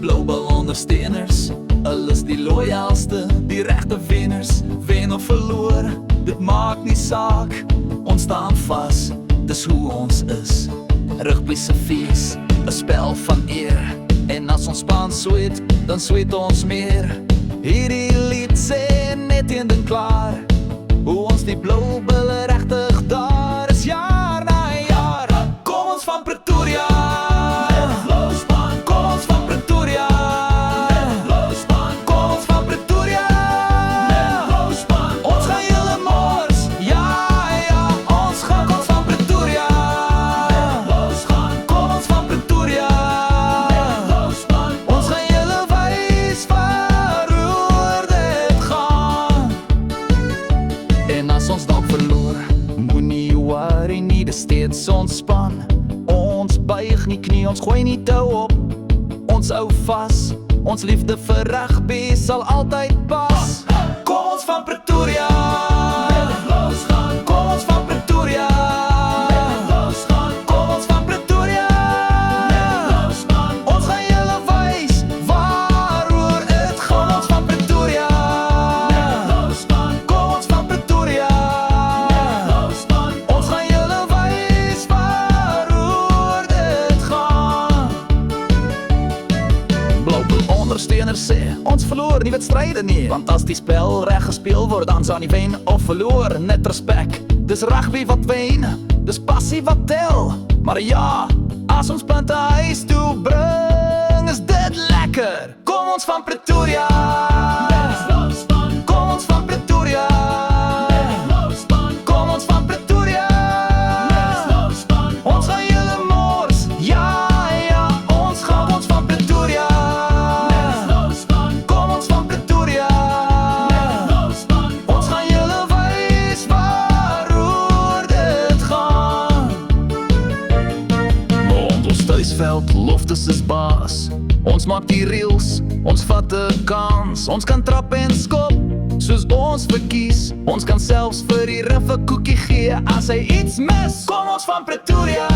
Blou ondersteuners, hulle is die loyaalste, die regte wenners. Wen of verloor, dit maak nie saak, ons staan vas, dis hoe ons is. Rugby se fees, 'n spel van eer, en as ons span sweet, dan sweet ons meer. Hierdie lied sê net een ding klaar, hoe ons die blou bulle regtig daar is jaar na jaar. Kom ons van Pretoria, kom ons van Pretoria, kom ons van Pretoria, ons gaan julle mors, ja, ons gaan van Pretoria, kom ons van Pretoria, ons gaan julle wys waaroor dit gaan. En as ons dalk verloor, moenie worry nie, dis steeds ons span. Ons buig nie knie, ons gooi nie tou op, ons hou vas, ons liefde vir rugby sal altyd pas. Kom ons van Pretoria, kom ons van Pretoria, kom ons van Pretoria, ons gaan julle wys waaroor dit gaan. Ons van Pretoria, kom ons van Pretoria, ons gaan julle wys waaroor dit gaan. Blou ondersteuners sê, ons verloor nie wedstryde nie, want as die spel reg gespeel word, dan sal nie wen of verloor, net respek. Dis rugby wat wen, dis passie wat tel. Maar ja, as ons punte huis toe bring, is dit lekker. Kom ons van Pretoria, kom ons van Pretoria, kom ons van Pretoria, ons gaan julle mors, ja, ons gaan ons van Pretoria, kom ons van Pretoria, ons gaan julle wys waaroor dit gaan. Rond ons thuisveld, Loftus is baas, ons maak die reels, ons vat 'n kans, ons kan trap en skop, soos ons verkies, ons kan selfs vir die rif 'n koekie gee as hy iets mis. Kom ons van Pretoria,